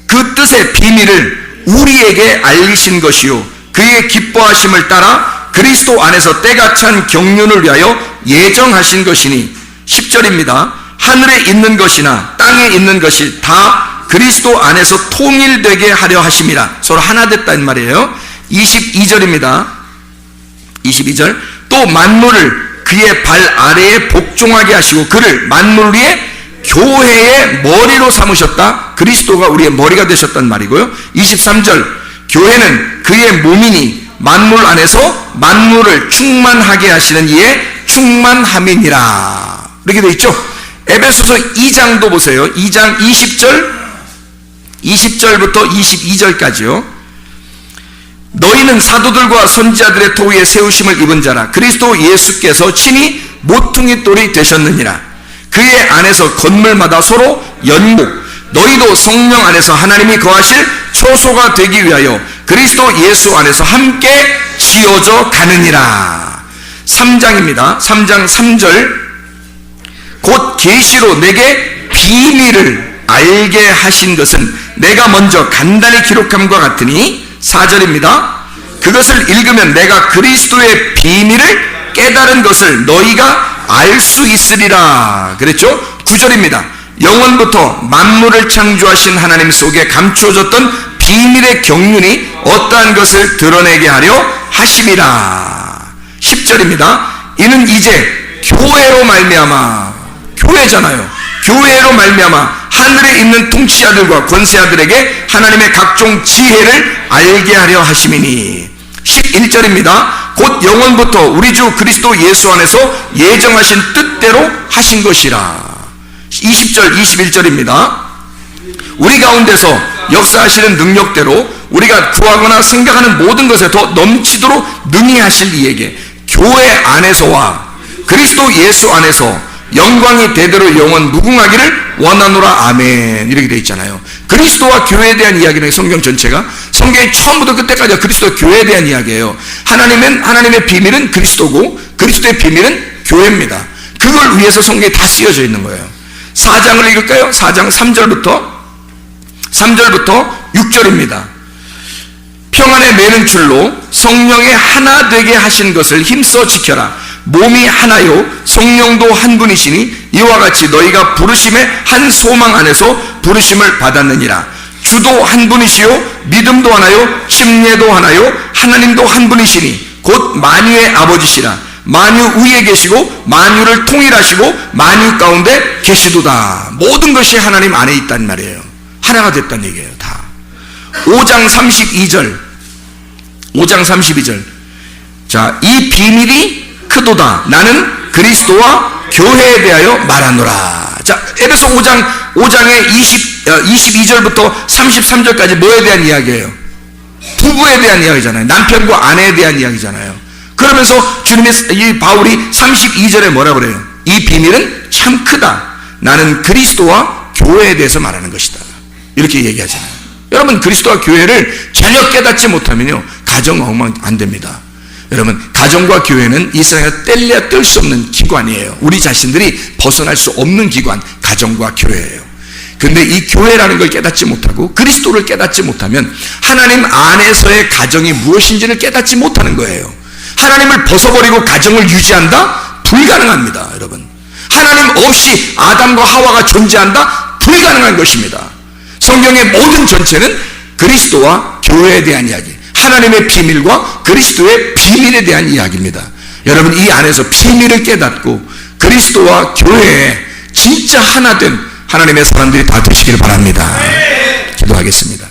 그 뜻의 비밀을 우리에게 알리신 것이요 그의 기뻐하심을 따라 그리스도 안에서 때가 찬 경륜을 위하여 예정하신 것이니 10절입니다. 하늘에 있는 것이나 땅에 있는 것이 다 그리스도 안에서 통일되게 하려 하심이라. 서로 하나 됐다는 말이에요. 22절입니다. 22절 또 만물을 그의 발 아래에 복종하게 하시고 그를 만물 위에 교회의 머리로 삼으셨다. 그리스도가 우리의 머리가 되셨단 말이고요. 23절 교회는 그의 몸이니 만물 안에서 만물을 충만하게 하시는 이의 충만함이니라. 이렇게 되어 있죠. 에베소서 2장도 보세요. 2장 20절 20절부터 22절까지요. 너희는 사도들과 선지자들의 토위에 세우심을 입은 자라. 그리스도 예수께서 친히 모퉁이 돌이 되셨느니라. 그의 안에서 건물마다 서로 연목, 너희도 성령 안에서 하나님이 거하실 초소가 되기 위하여 그리스도 예수 안에서 함께 지어져 가느니라. 3장입니다. 3장 3절. 곧 계시로 내게 비밀을 알게 하신 것은 내가 먼저 간단히 기록함과 같으니, 4절입니다. 그것을 읽으면 내가 그리스도의 비밀을 깨달은 것을 너희가 알 수 있으리라 그랬죠. 9절입니다. 영원부터 만물을 창조하신 하나님 속에 감추어졌던 비밀의 경륜이 어떠한 것을 드러내게 하려 하심이라. 10절입니다. 이는 이제 교회로 말미암아, 교회잖아요. 교회로 말미암아 하늘에 있는 통치자들과 권세자들에게 하나님의 각종 지혜를 알게 하려 하심이니. 11절입니다. 곧 영원부터 우리 주 그리스도 예수 안에서 예정하신 뜻대로 하신 것이라. 20절 21절입니다. 우리 가운데서 역사하시는 능력대로 우리가 구하거나 생각하는 모든 것에 더 넘치도록 능히 하실 이에게 교회 안에서와 그리스도 예수 안에서 영광이 대대로 영원 무궁하기를 원하노라. 아멘. 이렇게 되어 있잖아요. 그리스도와 교회에 대한 이야기는 성경 전체가, 성경의 처음부터 끝까지가 그리스도 교회에 대한 이야기예요. 하나님의 비밀은 그리스도고 그리스도의 비밀은 교회입니다. 그걸 위해서 성경에 다 쓰여져 있는 거예요. 4장을 읽을까요? 4장 3절부터 6절입니다. 평안에 매는 줄로 성령의 하나 되게 하신 것을 힘써 지켜라. 몸이 하나요 성령도 한 분이시니 이와 같이 너희가 부르심의 한 소망 안에서 부르심을 받았느니라. 주도 한 분이시요 믿음도 하나요 침례도 하나요 하나님도 한 분이시니 곧 만유의 아버지시라. 만유 위에 계시고 만유를 통일하시고 만유 가운데 계시도다. 모든 것이 하나님 안에 있단 말이에요. 하나가 됐다는 얘기예요. 다. 5장 32절. 자, 이 비밀이 크도다. 나는 그리스도와 교회에 대하여 말하노라. 자, 에베소 5장의 22절부터 33절까지 뭐에 대한 이야기예요? 부부에 대한 이야기잖아요. 남편과 아내에 대한 이야기잖아요. 그러면서 이 바울이 32절에 뭐라 그래요? 이 비밀은 참 크다. 나는 그리스도와 교회에 대해서 말하는 것이다. 이렇게 얘기하잖아요. 여러분, 그리스도와 교회를 전혀 깨닫지 못하면요, 가정 엉망 안 됩니다. 여러분, 가정과 교회는 이 세상에서 뗄래야 뗄 수 없는 기관이에요. 우리 자신들이 벗어날 수 없는 기관, 가정과 교회예요. 근데 이 교회라는 걸 깨닫지 못하고 그리스도를 깨닫지 못하면 하나님 안에서의 가정이 무엇인지를 깨닫지 못하는 거예요. 하나님을 벗어버리고 가정을 유지한다? 불가능합니다, 여러분. 하나님 없이 아담과 하와가 존재한다? 불가능한 것입니다. 성경의 모든 전체는 그리스도와 교회에 대한 이야기, 하나님의 비밀과 그리스도의 비밀에 대한 이야기입니다. 여러분, 이 안에서 비밀을 깨닫고 그리스도와 교회에 진짜 하나 된 하나님의 사람들이 다 되시길 바랍니다. 기도하겠습니다.